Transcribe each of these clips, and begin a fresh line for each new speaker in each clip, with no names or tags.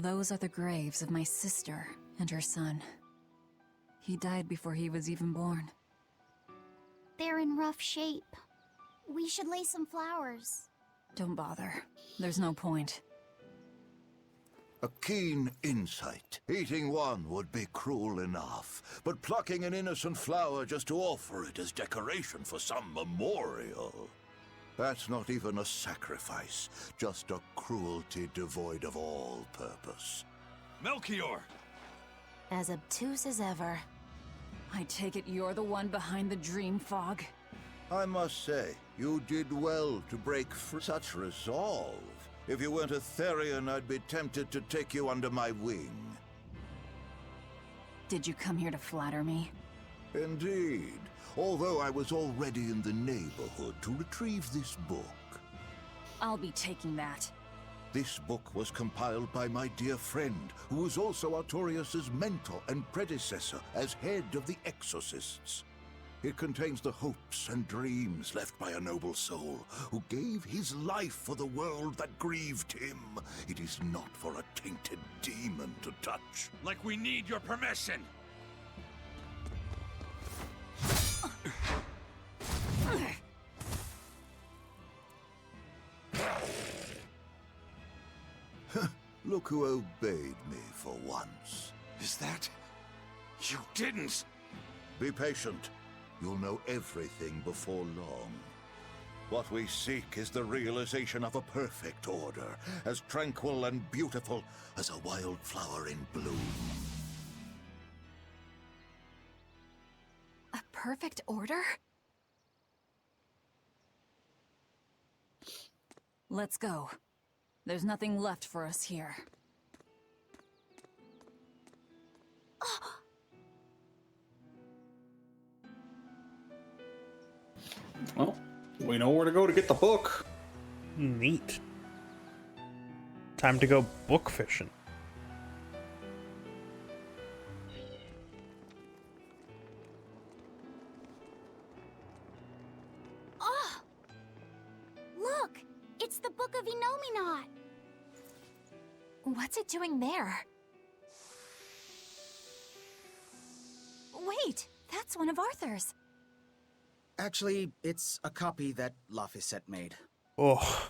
Those are the graves of my sister and her son. He died before he was even born.
They're in rough shape. We should lay some flowers.
Don't bother. There's no point.
A keen insight. Eating one would be cruel enough, but plucking an innocent flower just to offer it as decoration for some memorial. That's not even a sacrifice, just a cruelty devoid of all purpose.
Melchior!
As obtuse as ever.
I take it you're the one behind the dream fog?
I must say, you did well to break such resolve. If you weren't a Therian, I'd be tempted to take you under my wing.
Did you come here to flatter me?
Indeed. Although I was already in the neighborhood to retrieve this book.
I'll be taking that.
This book was compiled by my dear friend, who was also Artorius' mentor and predecessor as head of the Exorcists. It contains the hopes and dreams left by a noble soul who gave his life for the world that grieved him. It is not for a tainted demon to touch.
Like we need your permission!
Look who obeyed me for once.
Is that... You didn't!
Be patient. You'll know everything before long. What we seek is the realization of a perfect order, as tranquil and beautiful as a wildflower in bloom.
A perfect order? Let's go. There's nothing left for us here.
Well, we know where to go to get the book.
Neat. Time to go book fishing.
Oh! Look! It's the Book of Enominat!
What's it doing there? Wait, that's one of Arthur's.
Actually, it's a copy that Laphicet made.
Oh,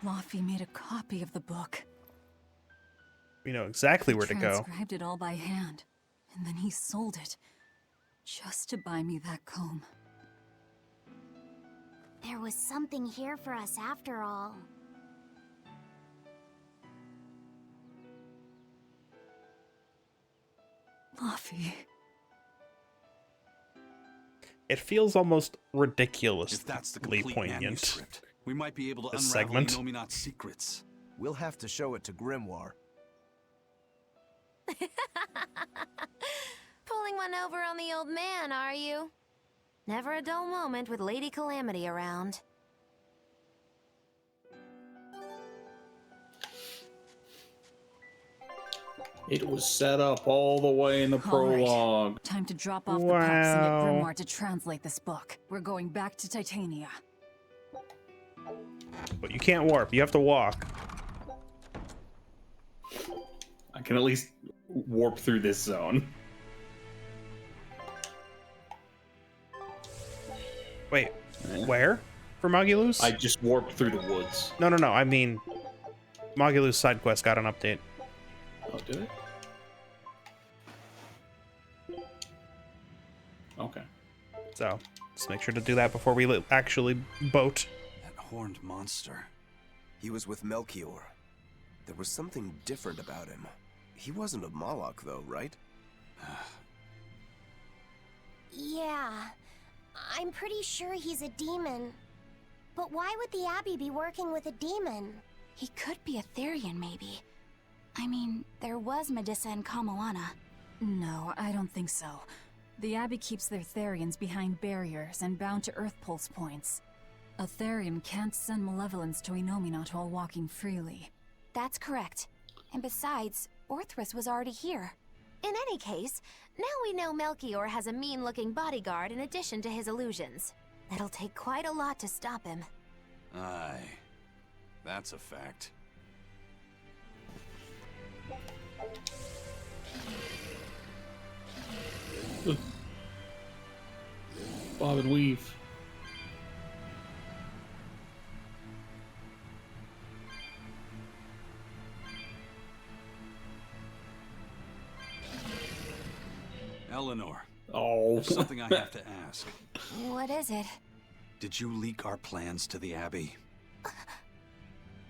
Laffy made a copy of the book.
we know exactly where to
He
go.
transcribed it all by hand, and then he sold it, just to buy me that comb.
There was something here for us after all.
Laffy.
It feels almost
If
ridiculously
that's the complete
poignant.
manuscript, we might be able to
This
unravel
segment.
Enominat's secrets.
We'll have to show it to Grimoire.
Pulling one over on the old man, are you? Never a dull moment with Lady Calamity around.
It was set up all the way in the
All right.
prologue.
Time to drop off the pups and get
Wow.
Grimoire to translate this book. We're going back to Titania.
But you can't warp. You have to walk.
I can at least warp through this zone.
Wait, where? For Mogulus?
I just warped through the woods.
No. I mean, Mogulus side quest got an update.
Oh, did it? Okay.
So, just make sure to do that before we actually boat.
That horned monster.
He was with Melchior. There was something different about him. He wasn't a Moloch, though, right?
Yeah, I'm pretty sure he's a demon. But why would the Abbey be working with a demon?
He could be a Therian, maybe. I mean, there was Medissa and Kamoana.
No, I don't think so. The Abbey keeps their Therians behind barriers and bound to Earth Pulse points. A Therian can't send malevolence to Enominat while walking freely.
That's correct. And besides, Orthrus was already here.
In any case, now we know Melchior has a mean-looking bodyguard in addition to his illusions. It'll take quite a lot to stop him.
Aye. That's a fact.
Bob and weave.
Eleanor,
Oh.
there's something I have to ask.
What is it?
Did you leak our plans to the Abbey?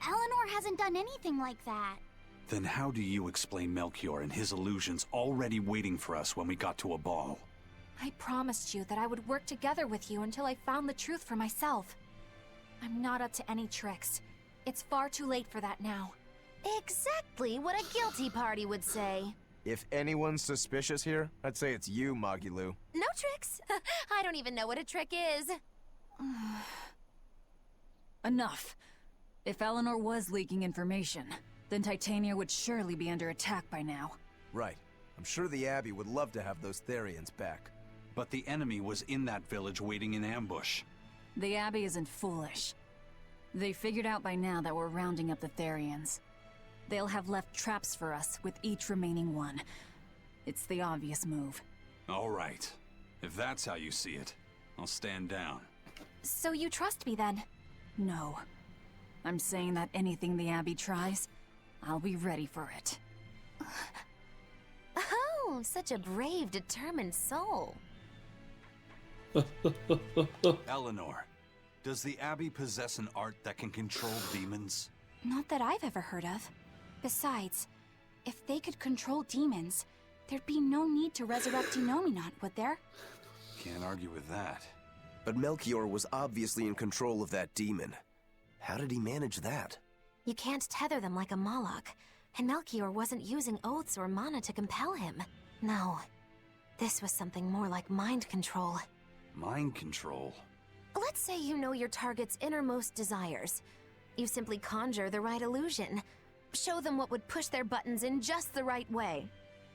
Eleanor hasn't done anything like that.
Then how do you explain Melchior and his illusions already waiting for us when we got to a ball?
I promised you that I would work together with you until I found the truth for myself. I'm not up to any tricks. It's far too late for that now. Exactly what a guilty party would say.
If anyone's suspicious here, I'd say it's you, Magilu.
No tricks. I don't even know what a trick is.
Enough. If Eleanor was leaking information, then Titania would surely be under attack by now.
Right. I'm sure the Abbey would love to have those Therians back.
But the enemy was in that village waiting in ambush.
The Abbey isn't foolish. They figured out by now that we're rounding up the Therians. They'll have left traps for us with each remaining one. It's the obvious move.
All right. If that's how you see it, I'll stand down.
So you trust me then?
No. I'm saying that anything the Abbey tries, I'll be ready for it.
Oh, such a brave, determined soul.
Eleanor, does the Abbey possess an art that can control demons?
Not that I've ever heard of. Besides, if they could control demons, there'd be no need to resurrect Enominat, would there?
Can't argue with that.
But Melchior was obviously in control of that demon. How did he manage that?
You can't tether them like a Moloch, and Melchior wasn't using oaths or mana to compel him. No, this was something more like mind control.
Mind control?
Let's say you know your target's innermost desires. You simply conjure the right illusion. Show them what would push their buttons in just the right way.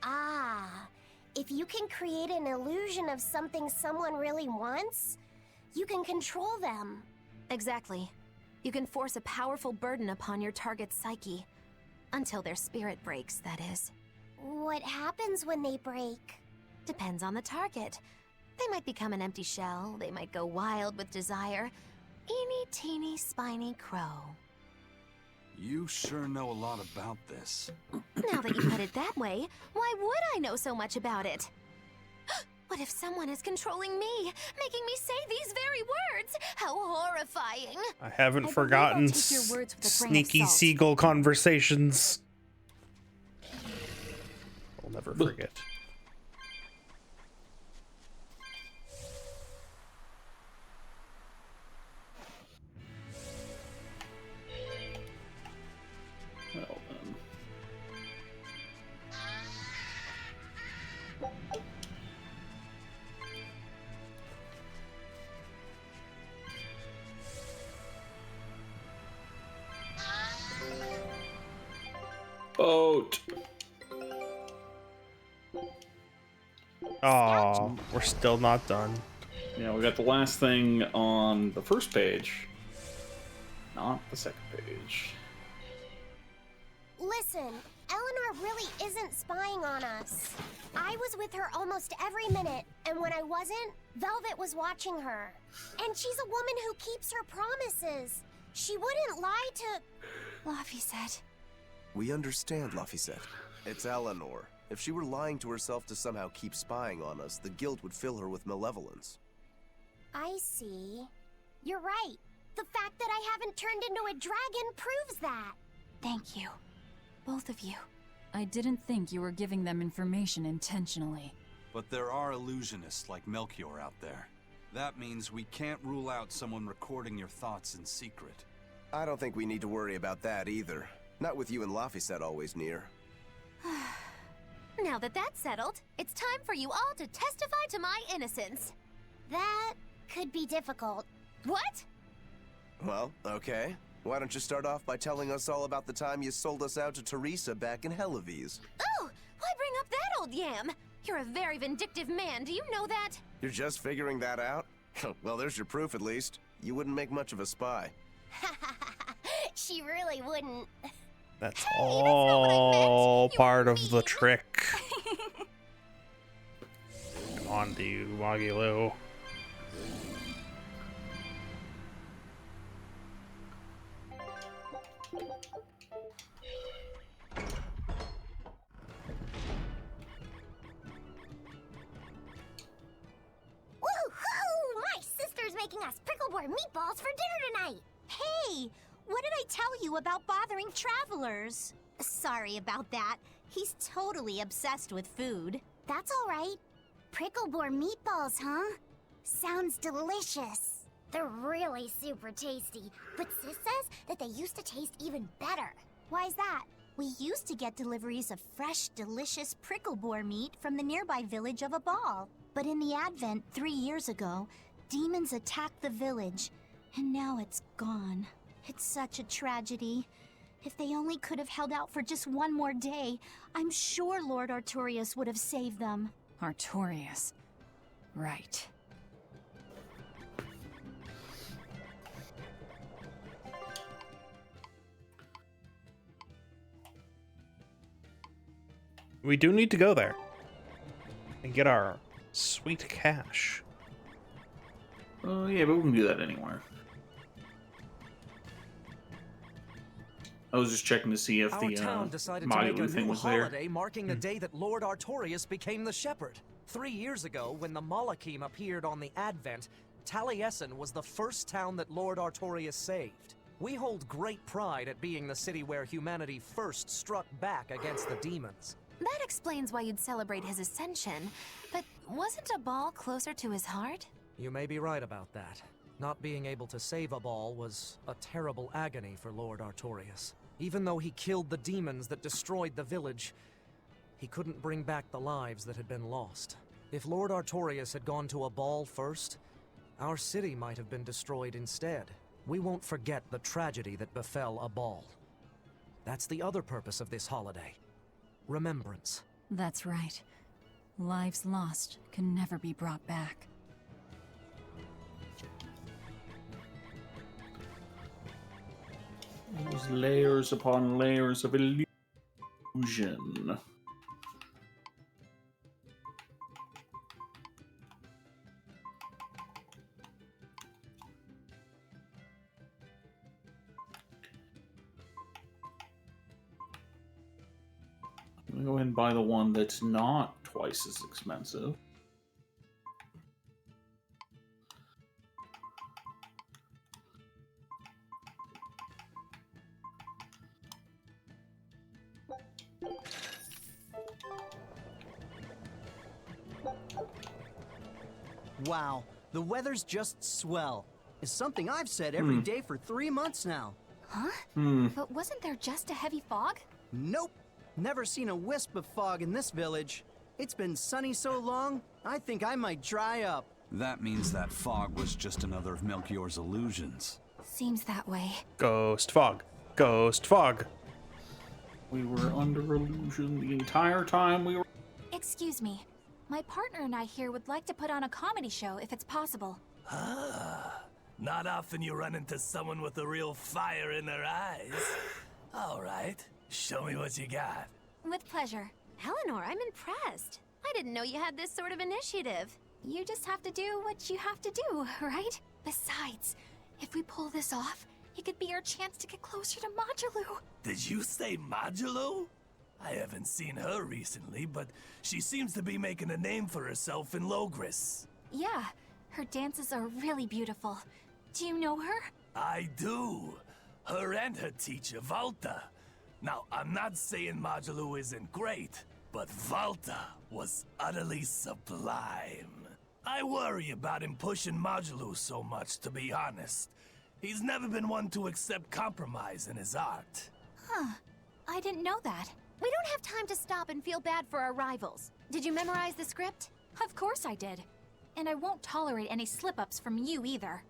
Ah, if you can create an illusion of something someone really wants, you can control them.
Exactly. You can force a powerful burden upon your target's psyche. Until their spirit breaks, that is.
What happens when they break?
Depends on the target. They might become an empty shell, they might go wild with desire. Eeny teeny spiny crow.
You sure know a lot about this.
Now that you put it that way, why would I know so much about it? What if someone is controlling me, making me say these very words? How horrifying!
I haven't
believe
forgotten
I'll take your words with a grain of
sneaky
salt.
seagull conversations. I'll never forget.
Well, then. Boat.
Oh, we're still not done.
Yeah, we got the last thing on the first page, not the second page.
Listen, Eleanor really isn't spying on us. I was with her almost every minute, and when I wasn't, Velvet was watching her. And she's a woman who keeps her promises. She wouldn't lie to...
Laphicet.
We understand, Laphicet. It's Eleanor. If she were lying to herself to somehow keep spying on us, the guilt would fill her with malevolence.
I see. You're right. The fact that I haven't turned into a dragon proves that.
Thank you. Both of you.
I didn't think you were giving them information intentionally.
But there are illusionists like Melchior out there. That means we can't rule out someone recording your thoughts in secret.
I don't think we need to worry about that either. Not with you and Laphicet always near.
Now that that's settled, it's time for you all to testify to my innocence.
That could be difficult.
What?
Well, okay. Why don't you start off by telling us all about the time you sold us out to Teresa back in Helives?
Oh, why bring up that old yam? You're a very vindictive man, do you know that?
You're just figuring that out? Well, there's your proof at least. You wouldn't make much of a spy.
She really wouldn't.
That's
Hey,
all
You
part of the
mean.
trick. Come on, to you, Magilo.
Woohoo! My sister's making us pickleboard meatballs for dinner tonight.
Hey, what did I tell you about bothering travelers? Sorry about that. He's totally obsessed with food.
That's all right. Prickleboard meatballs, huh? Sounds delicious. They're really super tasty, but Sis says that they used to taste even better. Why's that?
We used to get deliveries of fresh, delicious prickleboar meat from the nearby village of Abal. But in the Advent 3 years ago, demons attacked the village, and now it's gone. It's such a tragedy. If they only could have held out for just one more day, I'm sure Lord Artorius would have saved them.
Artorius. Right.
We do need to go there and get our sweet cash.
Yeah, but we can do that anywhere. I was just checking to see if
Our
the
town decided to make a
Mayu thing
new
was there.
holiday marking the day that Lord Artorius became the shepherd. 3 years ago, when the Malachim appeared on the Advent, Taliesin was the first town that Lord Artorius saved. We hold great pride at being the city where humanity first struck back against the demons.
That explains why you'd celebrate his ascension. But wasn't Abal closer to his heart?
You may be right about that. Not being able to save Abal was a terrible agony for Lord Artorius. Even though he killed the demons that destroyed the village, he couldn't bring back the lives that had been lost. If Lord Artorius had gone to Abal first, our city might have been destroyed instead. We won't forget the tragedy that befell Abal. That's the other purpose of this holiday. Remembrance.
That's right. Lives lost can never be brought back.
There's layers upon layers of illusion. I'm gonna go ahead and buy the one that's not twice as expensive.
Wow, the weather's just swell. It's something I've said every day for 3 months now.
Huh? But wasn't there just a heavy fog?
Nope. Never seen a wisp of fog in this village. It's been sunny so long, I think I might dry up.
That means that fog was just another of Melchior's illusions.
Seems that way.
Ghost fog. Ghost fog.
We were under illusion the entire time we were...
Excuse me. My partner and I here would like to put on a comedy show if it's possible.
Ah, not often you run into someone with a real fire in their eyes. All right, show me what you got.
With pleasure.
Eleanor, I'm impressed. I didn't know you had this sort of initiative.
You just have to do what you have to do, right? Besides, if we pull this off, it could be our chance to get closer to Modulu.
Did you say Modulu? I haven't seen her recently, but she seems to be making a name for herself in Logris.
Yeah, her dances are really beautiful. Do you know her?
I do. Her and her teacher, Valta. Now, I'm not saying Modulu isn't great, but Valta was utterly sublime. I worry about him pushing Modulu so much, to be honest. He's never been one to accept compromise in his art.
Huh. I didn't know that.
We don't have time to stop and feel bad for our rivals. Did you memorize the script?
Of course I did. And I won't tolerate any slip-ups from you either.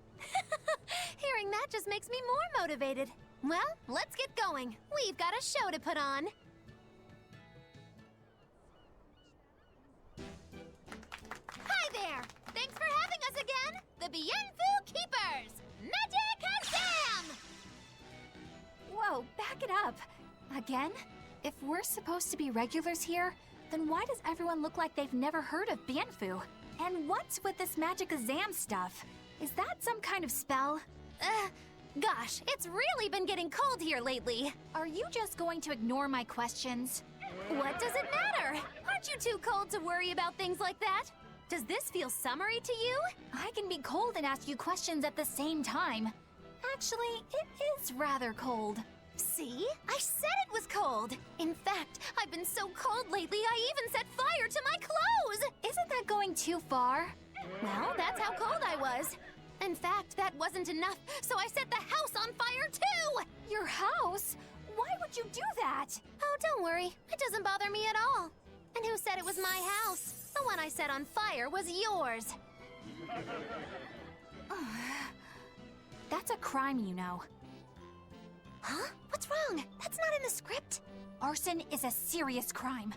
Hearing that just makes me more motivated. Well, let's get going. We've got a show to put on. Hi there! Thanks for having us again! The Bienfu Keepers! Magic Hasam!
Whoa, back it up. Again? If we're supposed to be regulars here, then why does everyone look like they've never heard of Bienfu? And what's with this magic exam stuff? Is that some kind of spell? Gosh, it's really been getting cold here lately. Are you just going to ignore my questions? What does it matter? Aren't you too cold to worry about things like that? Does this feel summery to you? I can be cold and ask you questions at the same time. Actually, it is rather cold. See? I said it was cold! In fact, I've been so cold lately I even set fire to my clothes! Isn't that going too far? Well, that's how cold I was. In fact, that wasn't enough, so I set the house on fire too! Your house? Why would you do that? Oh, don't worry. It doesn't bother me at all. And who said it was my house? The one I set on fire was yours. That's a crime, you know. Huh? What's wrong? That's not in the script. Arson is a serious crime.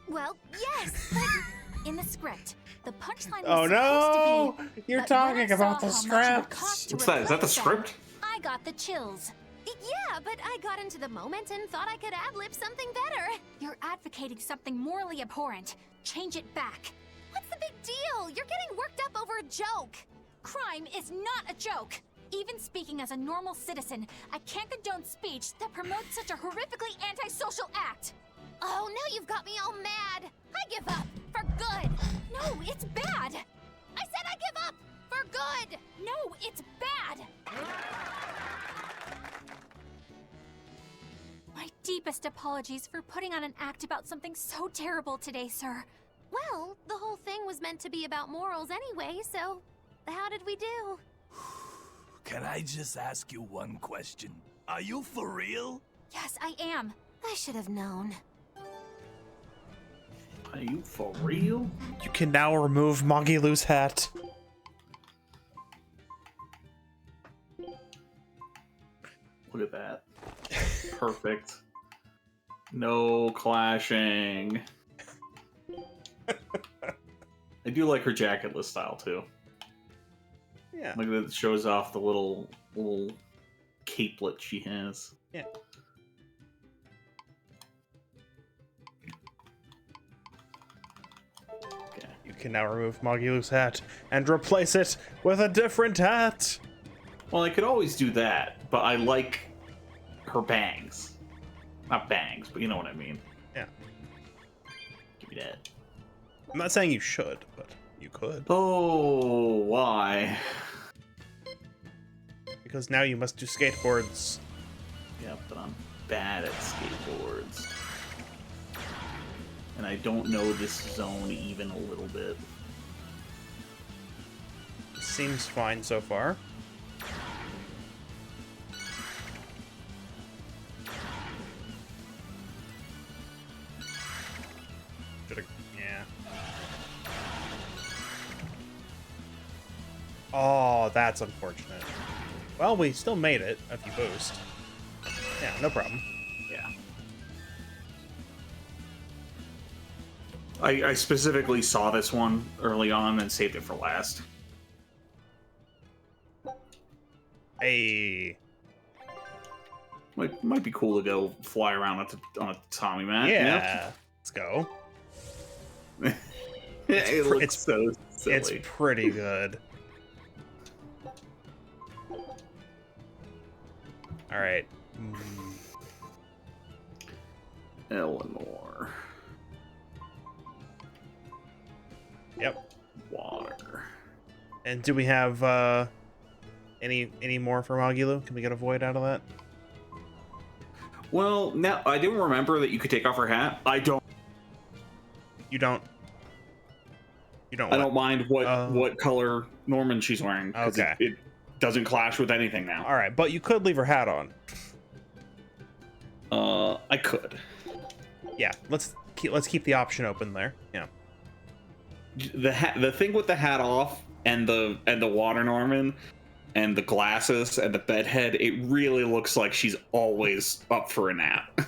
Well, yes, but in the script, the punchline was supposed to be...
You're talking about the script.
What's that? Is that the script?
I got the chills. Yeah, but I got into the moment and thought I could ad-lib something better. You're advocating something morally abhorrent. Change it back. What's the big deal? You're getting worked up over a joke. Crime is not a joke. Even speaking as a normal citizen, I can't condone speech that promotes such a horrifically antisocial act. Oh, now you've got me all mad. I give up. For good. No, it's bad. I said I give up. For good. No, it's bad. My deepest apologies for putting on an act about something so terrible today, sir. Well, the whole thing was meant to be about morals anyway, so how did we do?
Can I just ask you one question? Are you for real?
Yes, I am. I should have known.
Are you for real?
You can now remove Magilu's hat.
Look at that. Perfect. No clashing. I do like her jacketless style too.
Yeah.
Look at that, it shows off the little capelet she has.
Yeah.
Okay.
You can now remove Magilu's hat and replace it with a different hat.
Well, I could always do that, but I like her bangs. Not bangs, but you know what I mean.
Yeah.
Give me that.
I'm not saying you should, but you could.
Oh, why?
Because now you must do skateboards.
Yep, but I'm bad at skateboards. And I don't know this zone even a little bit.
Seems fine so far. Yeah. Oh, that's unfortunate. Well, we still made it if you boost. Yeah, no problem.
Yeah. I specifically saw this one early on and saved it for last.
Hey.
Might be cool to go fly around on a Tommy mat.
Yeah. Let's go.
It looks so silly.
It's pretty good. All right.
Eleanor.
Yep.
Water.
And do we have any more for Magilu? Can we get a void out of that?
Well, now I didn't remember that you could take off her hat. I don't.
You don't. You don't.
I don't mind what color Norman she's wearing.
Okay.
It doesn't clash with anything now.
All right, but you could leave her hat on.
I could.
Yeah, let's keep the option open there. Yeah.
The thing with the hat off and the water Norman and the glasses and the bedhead, it really looks like she's always up for a nap.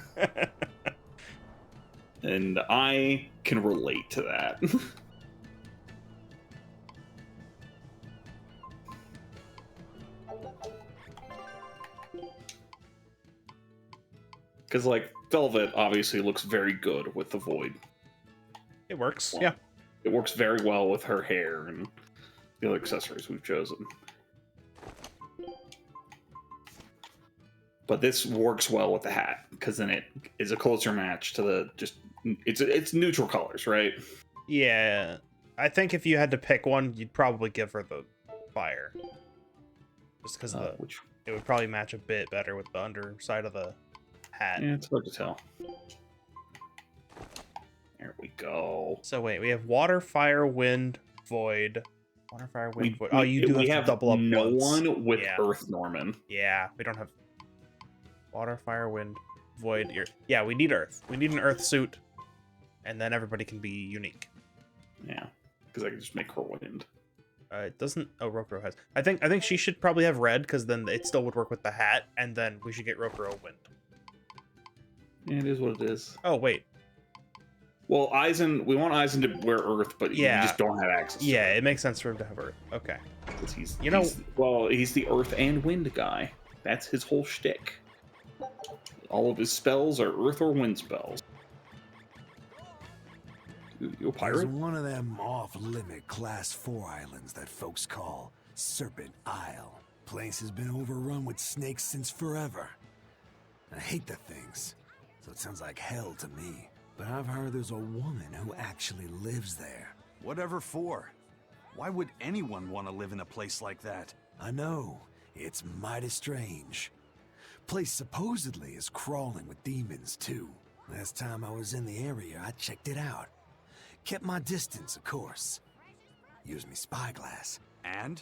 And I can relate to that. Because, like, Velvet obviously looks very good with the void.
It works, yeah.
It works very well with her hair and the other accessories we've chosen. But this works well with the hat, because then it is a closer match to the it's neutral colors, right?
Yeah. I think if you had to pick one, you'd probably give her the fire. Just because it would probably match a bit better with the underside of the hat.
Yeah, it's hard to tell. There we go.
So wait, we have water, fire, wind, void. Water, fire, wind, void. Oh, you do
we
have to double up
no
once.
one with Earth Norman.
Yeah, we don't have water, fire, wind, void. Yeah, we need Earth. We need an Earth suit, and then everybody can be unique.
Yeah, because I can just make her wind.
It doesn't. Oh, Rokuro has. I think she should probably have red, because then it still would work with the hat, and then we should get Rokuro wind.
Yeah, it is what it is.
Oh wait.
Well, Aizen, we want Aizen to wear Earth, but you just don't have access.
Yeah, it makes sense for him to have Earth. Okay.
Because he's the Earth and Wind guy. That's his whole shtick. All of his spells are Earth or Wind spells. You a pirate?
There's one of them off-limit Class 4 islands that folks call Serpent Isle. Place has been overrun with snakes since forever. I hate the things, so it sounds like hell to me. But I've heard there's a woman who actually lives there.
Whatever for? Why would anyone want to live in a place like that?
I know, it's mighty strange. Place supposedly is crawling with demons too. Last time I was in the area, I checked it out. Kept my distance, of course. Used me spyglass.
And?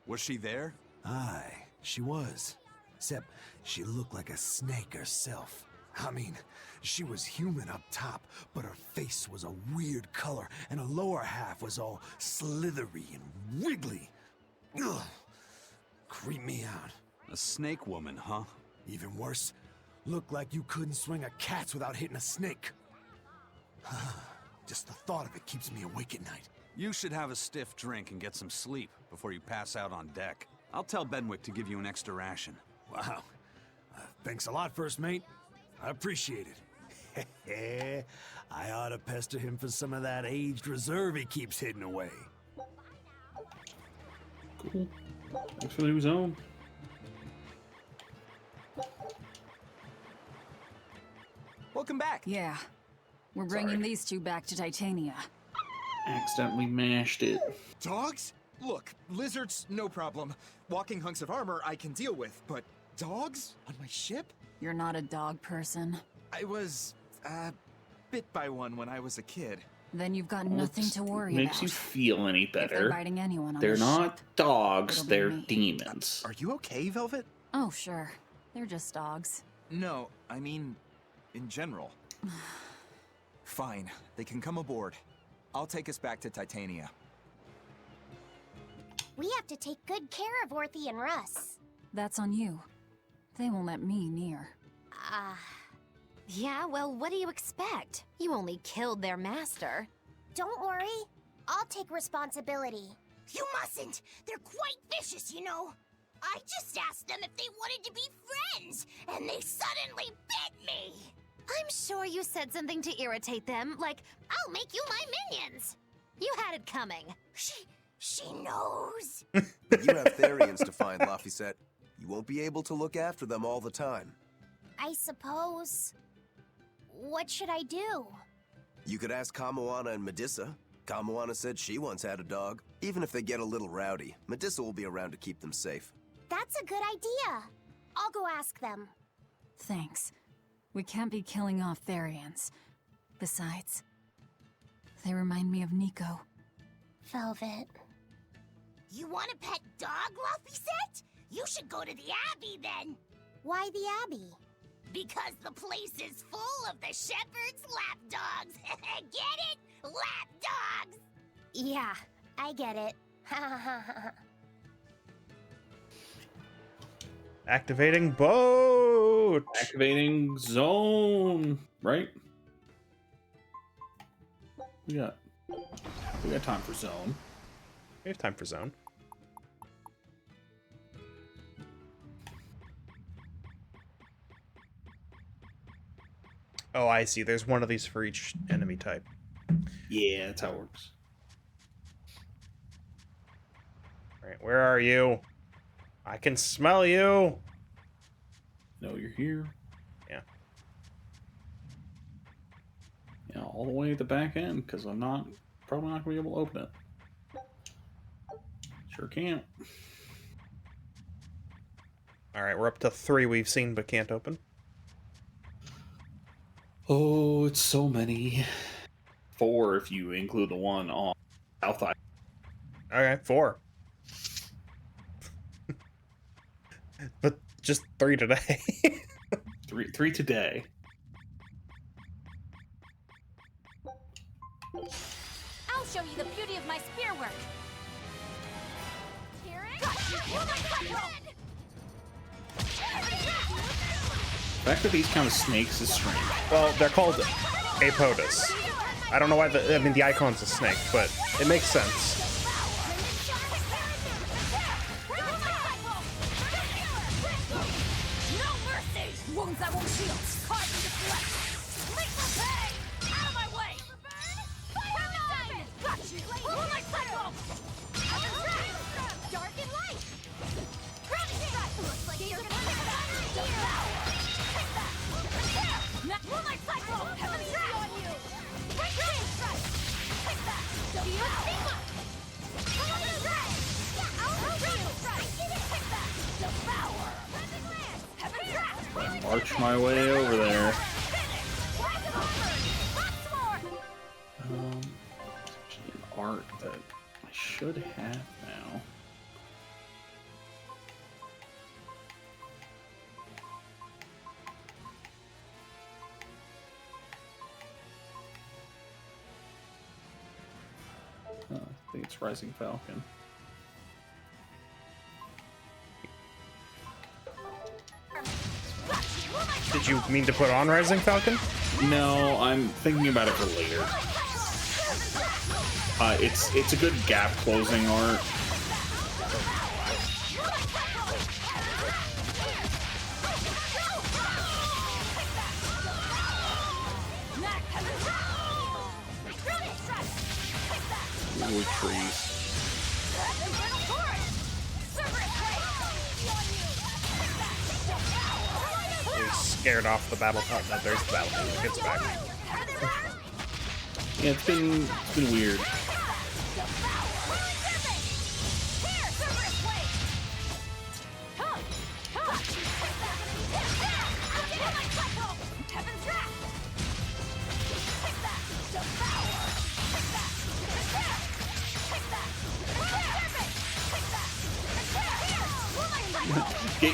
Was she there?
Aye, she was. Except she looked like a snake herself. I mean, she was human up top, but her face was a weird color, and her lower half was all slithery and wiggly. Ugh. Creep me out.
A snake woman, huh?
Even worse, looked like you couldn't swing a cat's without hitting a snake. Just the thought of it keeps me awake at night.
You should have a stiff drink and get some sleep before you pass out on deck. I'll tell Benwick to give you an extra ration.
Wow. Thanks a lot, First Mate. I appreciate it. I ought to pester him for some of that aged reserve he keeps hidden away.
Cool. Thanks for the new zone.
Welcome back.
Yeah. We're bringing these two back to Titania.
Accidentally mashed it.
Dogs? Look, lizards, no problem. Walking hunks of armor I can deal with, but dogs? On my ship?
You're not a dog person.
I was, bit by one when I was a kid.
Then you've got nothing to worry
Makes
about.
you feel any better.
If they're biting anyone on
They're
the
not
ship,
dogs,
it'll be
they're
me.
demons.
Are you okay, Velvet?
Oh, sure. They're just dogs.
No, I mean, in general. Fine, they can come aboard. I'll take us back to Titania.
We have to take good care of Orthy and Russ.
That's on you. They won't let me near.
Yeah, well, what do you expect? You only killed their master.
Don't worry. I'll take responsibility. You mustn't. They're quite vicious, you know. I just asked them if they wanted to be friends, and they suddenly bit me.
I'm sure you said something to irritate them, like, I'll make you my minions. You had it coming.
She knows.
But you have Therians to find, Laphicet. You won't be able to look after them all the time.
I suppose. What should I do?
You could ask Kamoana and Medissa. Kamoana said she once had a dog. Even if they get a little rowdy, Medissa will be around to keep them safe.
That's a good idea. I'll go ask them.
Thanks. We can't be killing off Therians. Besides, they remind me of Nico.
Velvet. You want a pet dog, Laphicet? You should go to the Abbey then. Why the Abbey? Because the place is full of the shepherd's lapdogs. Get it? Lapdogs! Yeah, I get it.
Activating boat!
Activating zone, right? We got time for zone.
We have time for zone. Oh, I see. There's one of these for each enemy type.
Yeah, that's how it works.
Alright, where are you? I can smell you!
No, you're here.
Yeah.
Yeah, all the way at the back end, because I'm probably not going to be able to open it. Sure can't.
Alright, we're up to 3 we've seen but can't open.
Oh, it's so many. 4 if you include the one on South Island.
Okay, 4. But just 3 today.
3 today.
I'll show you the beauty of my spear work.
The fact that these kind of snakes is strange.
Well, they're called Apotus. I don't know why I mean, the icon's a snake, but it makes sense.
Wounds that won't heal. Carve into flesh. Lethal pay! Out of my way! Fire! Got you! Moonlight cycle! Dark and light! Grounding strike! Looks like you're gonna Moonlight cycle! Heaven's wrath on you! Grounding strike! Take that! Devour! Heaven's wrath! Yeah, I'll help you! Take that! Devour! Heaven's wrath!
March my way over there. There's actually an art that I should have now. I think it's Rising Falcon.
Did you mean to put on Rising Falcon?
No, I'm thinking about it for later. It's a good gap closing art. Ooh, trees.
Scared off the battle. Oh, no, there's the battle. It gets back.
Yeah, it's been weird.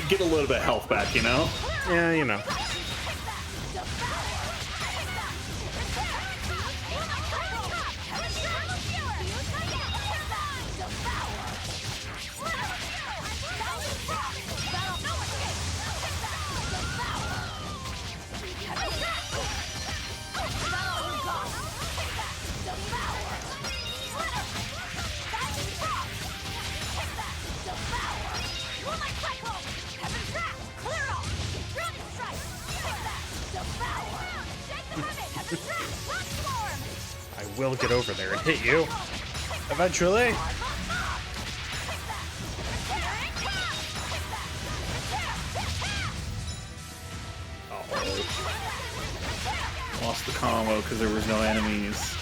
Get a little bit of health back, you know?
Yeah, you know. I will get over there and hit you. Eventually.
Uh-oh. Lost the combo because there was no enemies.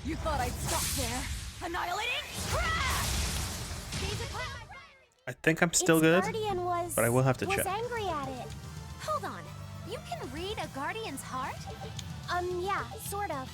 You thought I'd stop there? Annihilating crash!
I think I'm still good, but I will have to check.
Angry at it.
Hold on. You can read a guardian's heart?
Yeah, sort of.